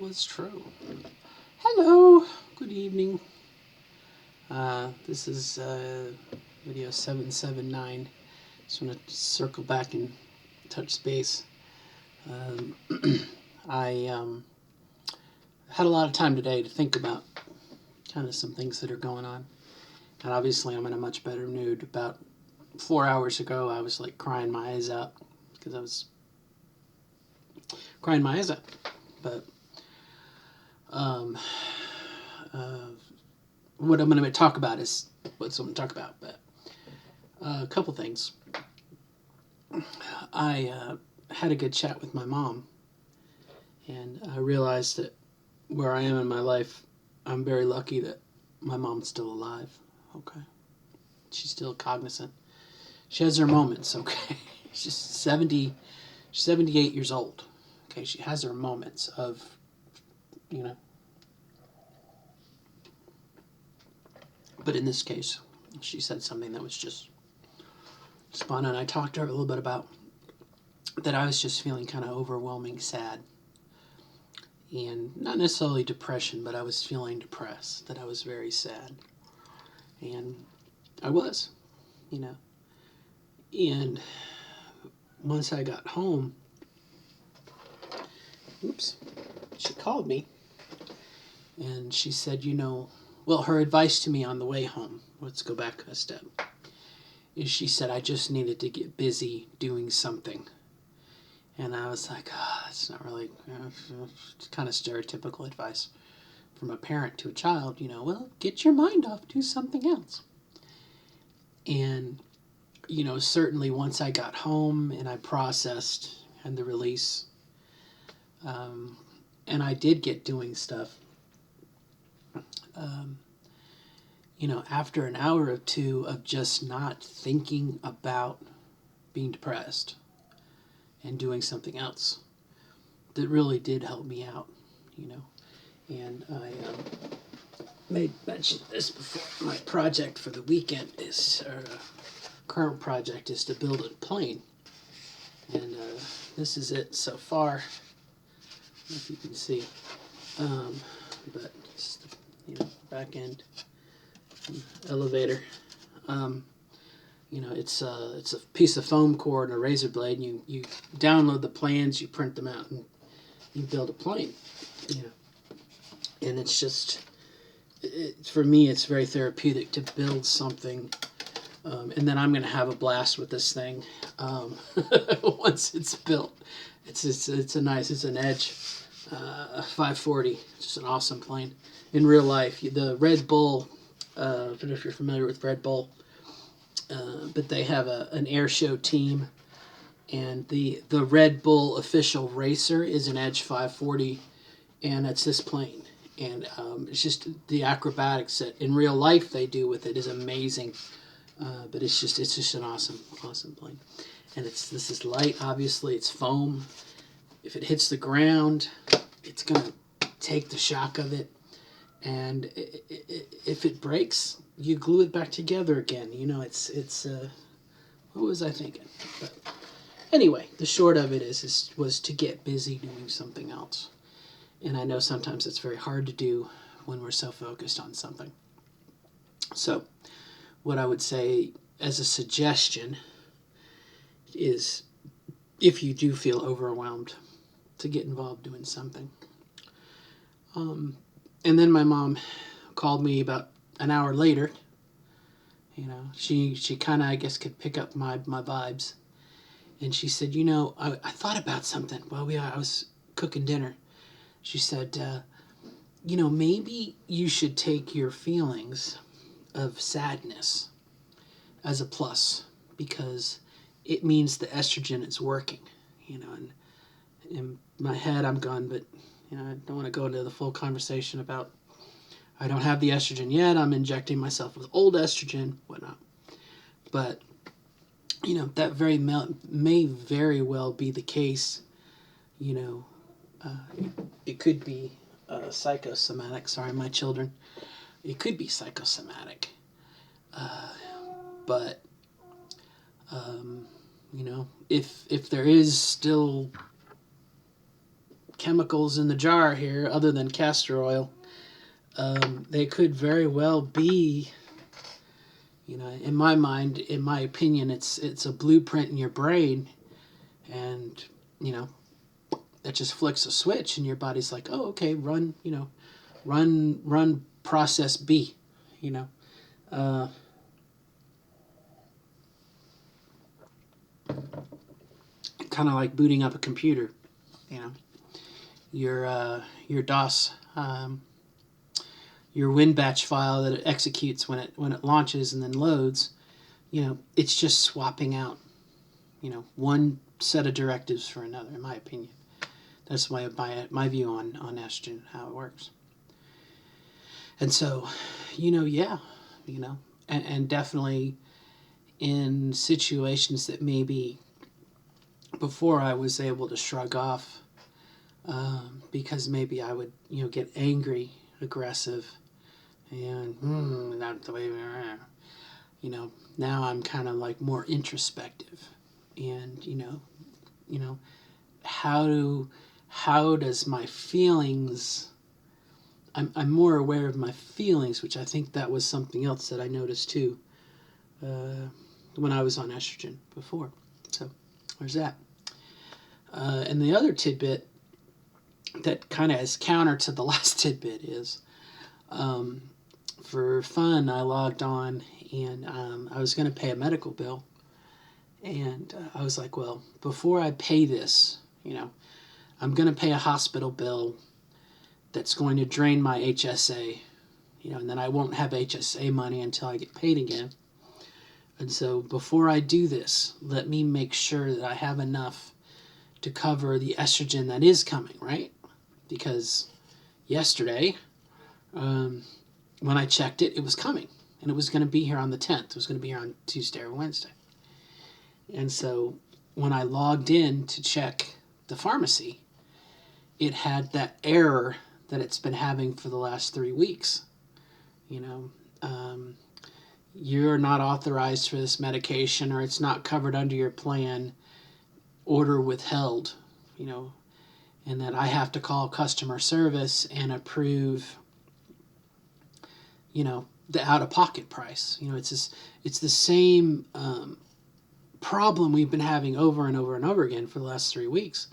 was true. Hello, good evening. This is video 779. Just want to circle back and touch base. Um, I had a lot of time today to think about kind of some things that are going on. And obviously, I'm in a much better mood. About 4 hours ago, I was like crying my eyes out because I was crying my eyes out. But um, uh, what I'm going to talk about is what I'm going to talk about. But a couple things. I had a good chat with my mom, and I realized that where I am in my life, I'm very lucky that my mom's still alive. Okay, she's still cognizant. She has her moments. Okay, she's 70, 78 years old. Okay, she has her moments of, you know. But in this case, she said something that was just spun on. I talked to her a little bit about that. I was just feeling kind of overwhelming sad, and not necessarily depression, but I was feeling depressed, that I was very sad. And I was, you know. And once I got home, oops, she called me and she said, well, her advice to me on the way home, let's go back a step, is she said I just needed to get busy doing something. And I was like, that's not really, it's kind of stereotypical advice from a parent to a child, well, get your mind off, do something else. And, certainly once I got home and I processed and the release, and I did get doing stuff, um, after an hour or two of just not thinking about being depressed and doing something else, that really did help me out, And I made mention of this before. My project for the weekend is, current project is to build a plane. And this is it so far. I don't know if you can see. But just, back end elevator. It's a piece of foam core and a razor blade, and you download the plans, you print them out, and you build a plane. And it's just, for me, it's very therapeutic to build something, and then I'm going to have a blast with this thing once it's built. It's an Edge 540, just an awesome plane. In real life, the Red Bull, I don't know if you're familiar with Red Bull, but they have an air show team, and the Red Bull official racer is an Edge 540, and it's this plane. And it's just the acrobatics that in real life they do with it is amazing. But it's just an awesome plane. And this is light. Obviously, it's foam. If it hits the ground, it's gonna take the shock of it. And if it breaks, you glue it back together again. It's what was I thinking? But anyway, the short of it was to get busy doing something else. And I know sometimes it's very hard to do when we're so focused on something. So what I would say as a suggestion is, if you do feel overwhelmed, to get involved doing something. And then my mom called me about an hour later. She kind of, I guess, could pick up my vibes. And she said, I thought about something while I was cooking dinner. She said, maybe you should take your feelings of sadness as a plus, because it means the estrogen is working, and in my head I'm gone, but I don't want to go into the full conversation about I don't have the estrogen yet, I'm injecting myself with old estrogen, whatnot. But that may very well be the case. It could be psychosomatic. Sorry, my children. It could be psychosomatic. But if there is still chemicals in the jar here other than castor oil. They could very well be, in my mind, in my opinion, it's a blueprint in your brain, and that just flicks a switch, and your body's like, oh, okay, run process B, kind of like booting up a computer, your DOS, your WinBatch file that it executes when it launches and then loads, it's just swapping out, one set of directives for another, in my opinion. That's my view on estrogen, how it works. And so, and definitely in situations that maybe before I was able to shrug off, because maybe I would, get angry, aggressive, and that's the way we are. Now I'm kind of like more introspective, and how does my feelings? I'm more aware of my feelings, which I think that was something else that I noticed too when I was on estrogen before. So there's that. And the other tidbit that kind of is counter to the last tidbit is, for fun, I logged on and I was going to pay a medical bill. And I was like, well, before I pay this, I'm going to pay a hospital bill that's going to drain my HSA, and then I won't have HSA money until I get paid again. And so before I do this, let me make sure that I have enough to cover the estrogen that is coming, right? Because yesterday, when I checked it, it was coming. And it was going to be here on the 10th. It was going to be here on Tuesday or Wednesday. And so when I logged in to check the pharmacy, it had that error that it's been having for the last 3 weeks. You're not authorized for this medication, or it's not covered under your plan, order withheld, and that I have to call customer service and approve, the out-of-pocket price. It's the same problem we've been having over and over and over again for the last 3 weeks.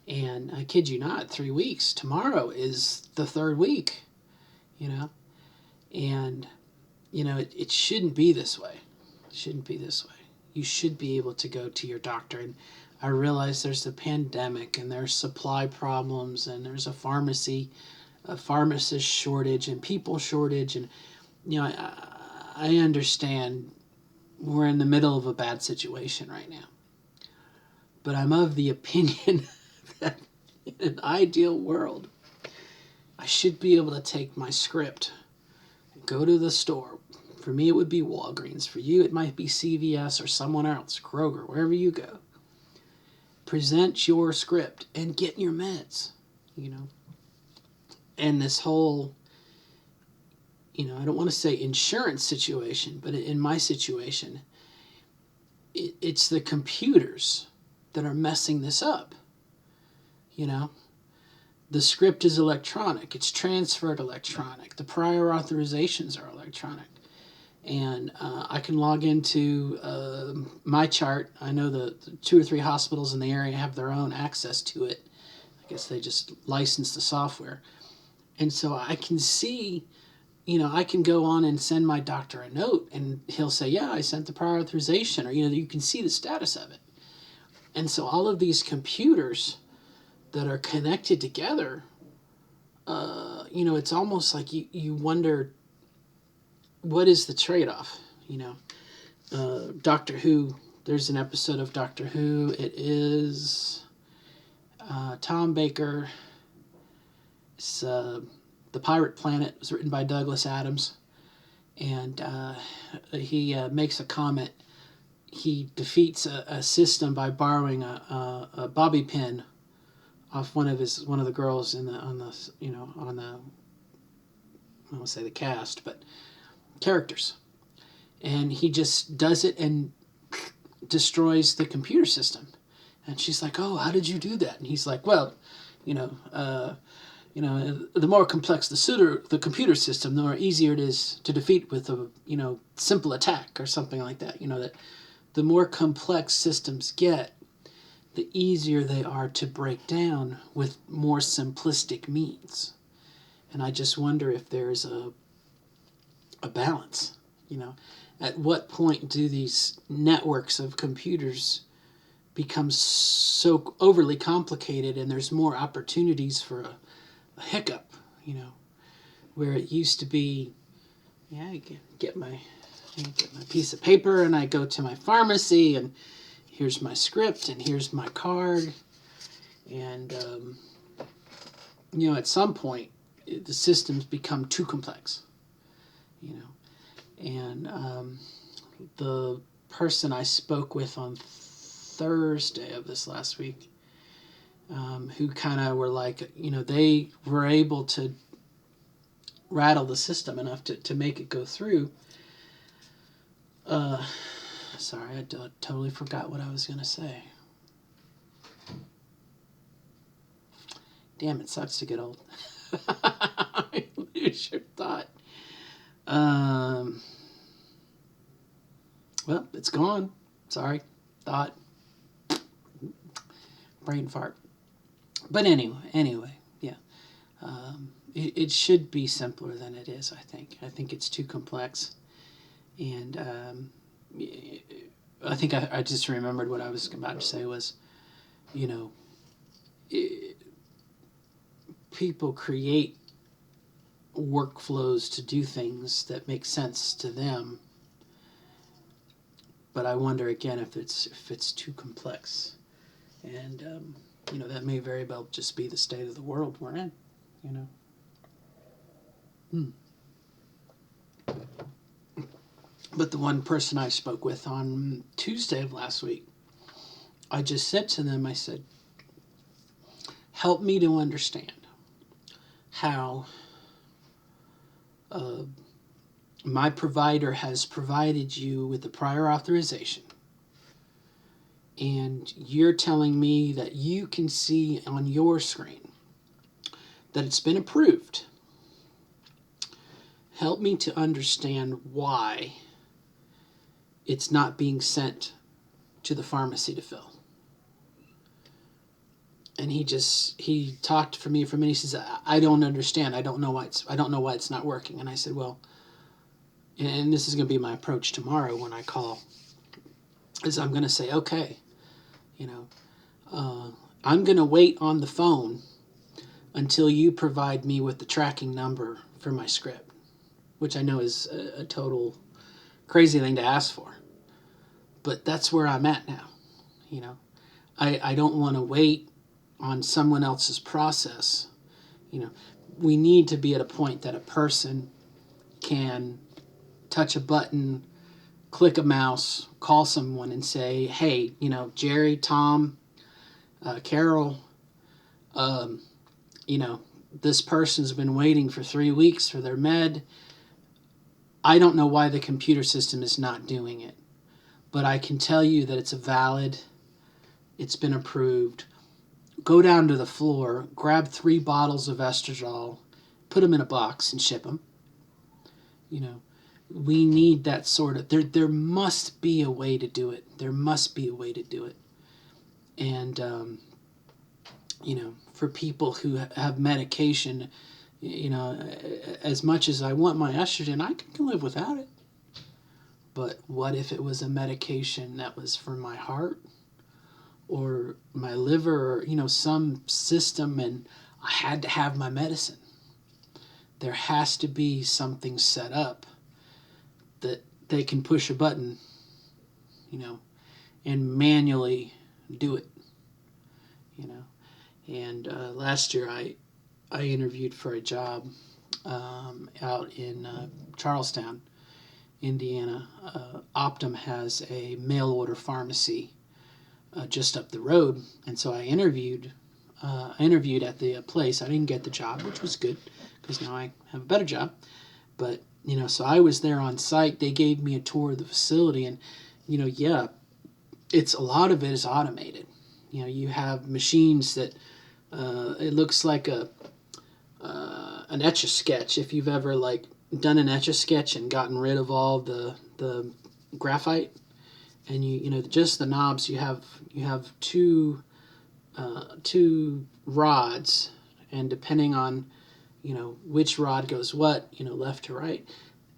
And I kid you not, 3 weeks. Tomorrow is the 3rd week, and, it shouldn't be this way. It shouldn't be this way. You should be able to go to your doctor. And I realize there's a pandemic and there's supply problems and there's a pharmacist shortage and people shortage. And, I understand we're in the middle of a bad situation right now. But I'm of the opinion that in an ideal world, I should be able to take my script and go to the store. For me, it would be Walgreens. For you, it might be CVS or someone else, Kroger, wherever you go. Present your script and get your meds, And this whole, I don't want to say insurance situation, but in my situation, it's the computers that are messing this up. The script is electronic. It's transferred electronic. The prior authorizations are electronic. And I can log into my chart. I know the 2 or 3 hospitals in the area have their own access to it. I guess they just license the software. And so I can see, I can go on and send my doctor a note, and he'll say, yeah, I sent the prior authorization, or, you can see the status of it. And so all of these computers that are connected together, it's almost like you wonder, what is the trade-off? Doctor Who, there's an episode of Doctor Who. It is Tom Baker. It's The Pirate Planet. It was written by Douglas Adams. And he makes a comment. He defeats a system by borrowing a bobby pin off one of the girls I won't say the cast, but characters. And he just does it and destroys the computer system. And she's like, oh, how did you do that? And he's like, well, The more complex the computer system, the more easier it is to defeat with a simple attack or something like that. That the more complex systems get, the easier they are to break down with more simplistic means. And I just wonder if there's a balance. At what point do these networks of computers become so overly complicated, and there's more opportunities for a hiccup, where it used to be, I get my piece of paper and I go to my pharmacy and here's my script and here's my card, and at some point the systems become too complex, and the person I spoke with on Thursday of this last week, who kind of were like, they were able to rattle the system enough to make it go through. Sorry, I totally forgot what I was going to say. Damn, it sucks to get old. I lose your thought. Well, it's gone. Sorry. Thought. Brain fart. But anyway, yeah. It should be simpler than it is, I think. I think it's too complex. And I think I just remembered what I was about to say was, people create workflows to do things that make sense to them. But I wonder again if it's too complex. And, that may very well just be the state of the world we're in, But the one person I spoke with on Tuesday of last week, I just said to them, I said, help me to understand how my provider has provided you with the prior authorization, and you're telling me that you can see on your screen that it's been approved. Help me to understand why it's not being sent to the pharmacy to fill. And he talked for me for a minute. He says, I don't understand. I don't know why it's not working. And I said, well, and this is going to be my approach tomorrow when I call, is I'm going to say, okay, I'm going to wait on the phone until you provide me with the tracking number for my script, which I know is a total crazy thing to ask for. But that's where I'm at now. I don't want to wait on someone else's process. We need to be at a point that a person can touch a button, click a mouse, call someone and say, hey, Jerry, Tom, Carol, this person's been waiting for 3 weeks for their med. I don't know why the computer system is not doing it, but I can tell you that it's it's been approved. Go down to the floor, grab 3 bottles of estradiol, put them in a box and ship them. We need that sort of, there must be a way to do it. There must be a way to do it. And, for people who have medication, as much as I want my estrogen, I can live without it. But what if it was a medication that was for my heart or my liver or, some system, and I had to have my medicine? There has to be something set up that they can push a button, and manually do it, And last year I interviewed for a job out in Charlestown, Indiana. Optum has a mail order pharmacy just up the road, and so I interviewed at the place. I didn't get the job, which was good because now I have a better job. But so I was there on site. They gave me a tour of the facility, and it's a lot of it is automated. You have machines that It looks like an Etch-a-Sketch. If you've ever like done an Etch-a-Sketch and gotten rid of all the graphite, and you know just the knobs, you have two rods, and depending on which rod goes what, left to right,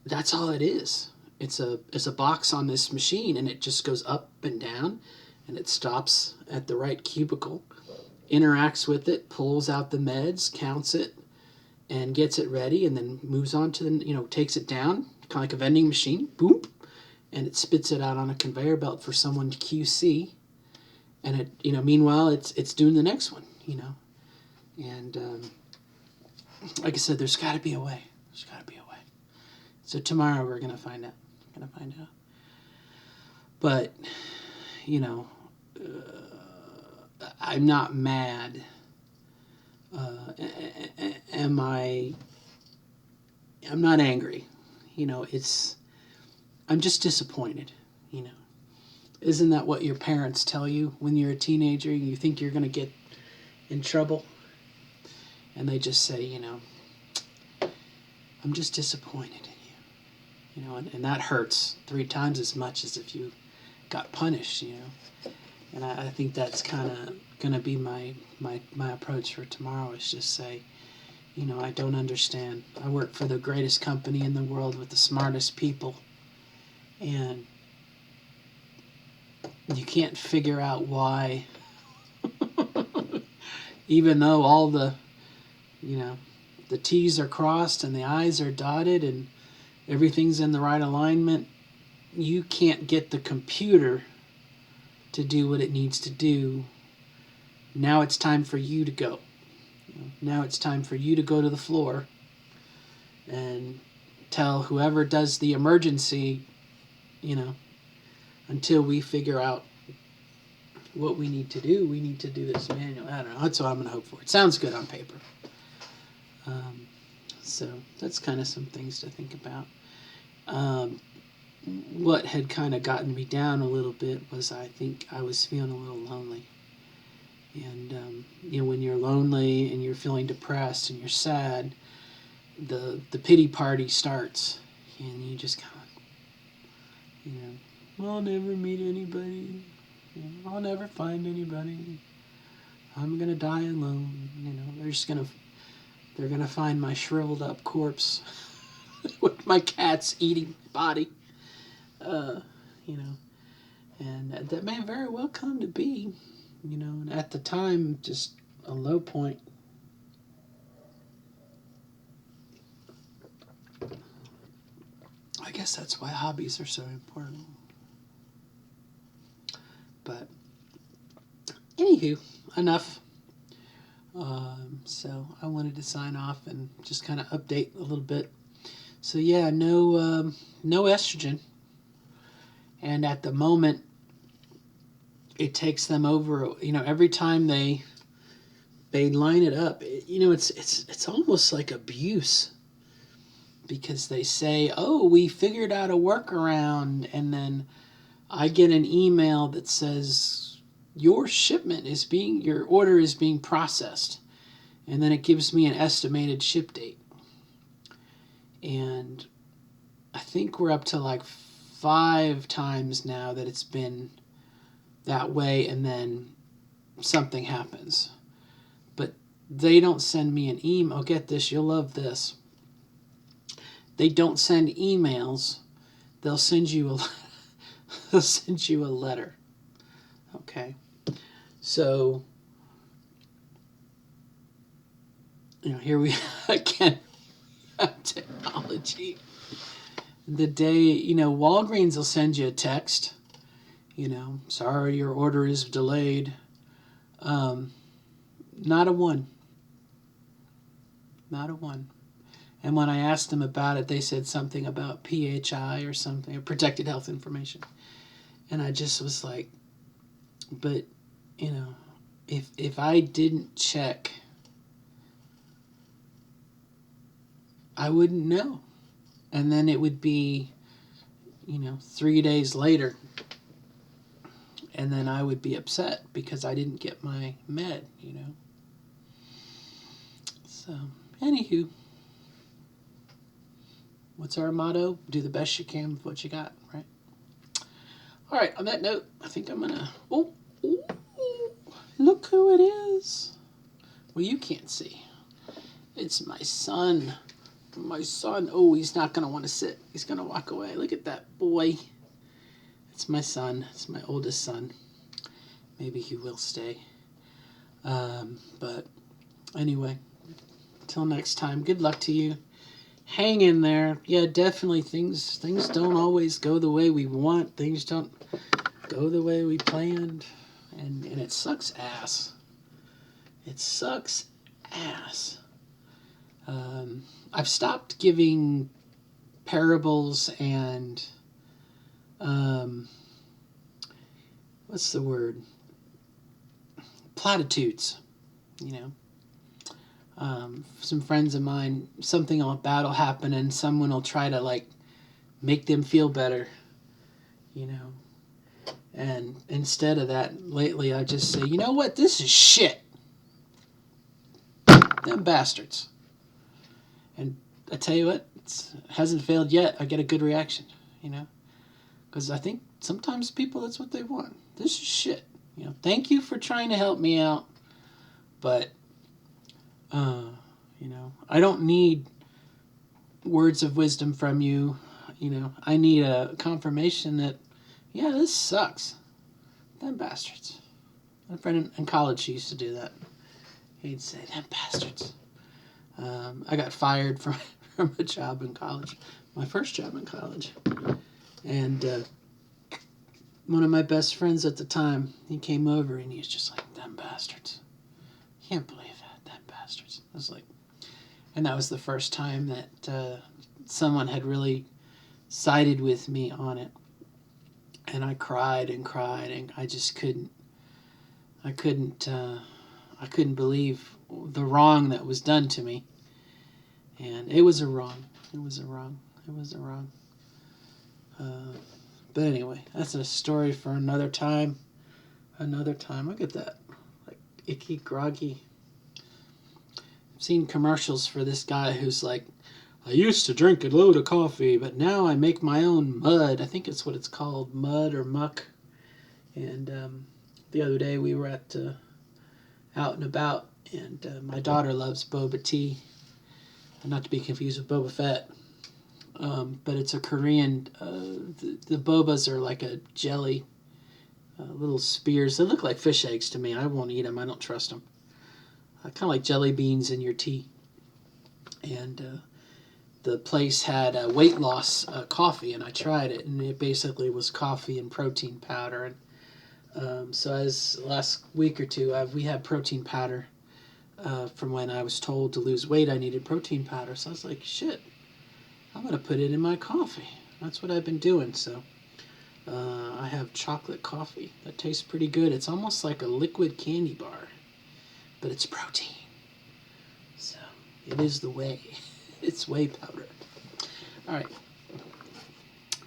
that's all it is. It's a box on this machine, and it just goes up and down, and it stops at the right cubicle, interacts with it, pulls out the meds, counts it, and gets it ready, and then moves on to takes it down, kind of like a vending machine, boom, and it spits it out on a conveyor belt for someone to QC, and it meanwhile it's doing the next one, and like I said, there's got to be a way. There's got to be a way. So tomorrow we're gonna find out. But I'm not mad. Am I? I'm not angry. I'm just disappointed. Isn't that what your parents tell you when you're a teenager? You think you're gonna get in trouble, and they just say, I'm just disappointed in you. And that hurts 3 times as much as if you got punished. And I think that's kind of going to be my approach for tomorrow, is just say, I don't understand. I work for the greatest company in the world with the smartest people, and you can't figure out why, even though all the T's are crossed and the I's are dotted and everything's in the right alignment, you can't get the computer to do what it needs to do. Now it's time for you to go. Now it's time for you to go to the floor and tell whoever does the emergency, until we figure out what we need to do this manual. I don't know. That's what I'm going to hope for. It sounds good on paper. So that's kind of some things to think about. What had kind of gotten me down a little bit was I think I was feeling a little lonely. And, when you're lonely and you're feeling depressed and you're sad, the pity party starts. And you just kind of, I'll never meet anybody. I'll never find anybody. I'm going to die alone. They're going to find my shriveled up corpse with my cat's eating body. And that may very well come to be, and at the time, just a low point. I guess that's why hobbies are so important. But, anywho, enough. So I wanted to sign off and just kind of update a little bit. So yeah, no estrogen. And at the moment, it takes them over, every time they line it up, it's almost like abuse, because they say, oh, we figured out a workaround, and then I get an email that says your order is being processed, and then it gives me an estimated ship date. And I think we're up to like 5 times now that it's been that way, and then something happens. But they don't send me an email. Oh, get this, you'll love this. They don't send emails. They'll send you a letter. Okay. So, here we again have technology. The day, Walgreens will send you a text, sorry, your order is delayed. Not a one. Not a one. And when I asked them about it, they said something about PHI or something, or protected health information. And I just was like, but, if I didn't check, I wouldn't know. And then it would be, 3 days later, and then I would be upset because I didn't get my med, So, anywho, what's our motto? Do the best you can with what you got, right? All right, on that note, I think I'm gonna. Oh, look who it is. Well, you can't see. It's my son. My son. Oh, he's not gonna want to sit. He's gonna walk away. Look at that boy. It's my son. It's my oldest son. Maybe he will stay. But anyway, till next time. Good luck to you. Hang in there. Yeah, definitely things don't always go the way we want. Things don't go the way we planned. And it sucks ass. It sucks ass. I've stopped giving parables and what's the word? Platitudes, you know. Some friends of mine, something bad will happen and someone will try to like make them feel better, you know. And instead of that, lately I just say, you know what, this is shit. Them bastards. And I tell you what, it hasn't failed yet. I get a good reaction, you know. Because I think sometimes people, that's what they want. This is shit. You know, thank you for trying to help me out. But, you know, I don't need words of wisdom from you. You know, I need a confirmation that, yeah, this sucks. Them bastards. My friend in college, she used to do that. He'd say, them bastards. I got fired from a job in college. My first job in college. And one of my best friends at the time, he came over and he was just like, them bastards. Can't believe that, them bastards. I was like, and that was the first time that someone had really sided with me on it. And I cried and cried and I just couldn't believe the wrong that was done to me. And it was a wrong. But anyway, that's a story for another time. Look at that. Like, icky, groggy. I've seen commercials for this guy who's like, I used to drink a load of coffee, but now I make my own mud. I think it's what it's called, mud or muck. And the other day we were at out and about, and my daughter loves boba tea. Not to be confused with Boba Fett. But it's a Korean, the bobas are like a jelly, little spears. They look like fish eggs to me. I won't eat them. I don't trust them. Kind of like jelly beans in your tea. And the place had weight loss coffee, and I tried it, and it basically was coffee and protein powder. And so as last week or two, we had protein powder from when I was told to lose weight. I needed protein powder, so I was like, shit, I'm going to put it in my coffee. That's what I've been doing. So I have chocolate coffee. That tastes pretty good. It's almost like a liquid candy bar, but it's protein. So it is the whey. It's whey powder. All right.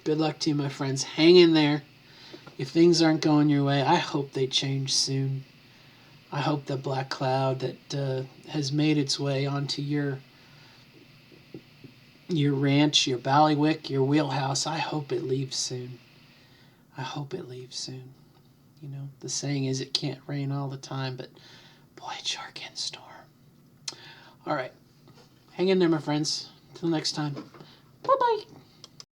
Good luck to you, my friends. Hang in there. If things aren't going your way, I hope they change soon. I hope the black cloud that has made its way onto your ranch, your bailiwick, your wheelhouse, I hope it leaves soon. You know, the saying is it can't rain all the time, but boy, it sure can storm. All right. Hang in there, my friends. Till next time. Bye-bye.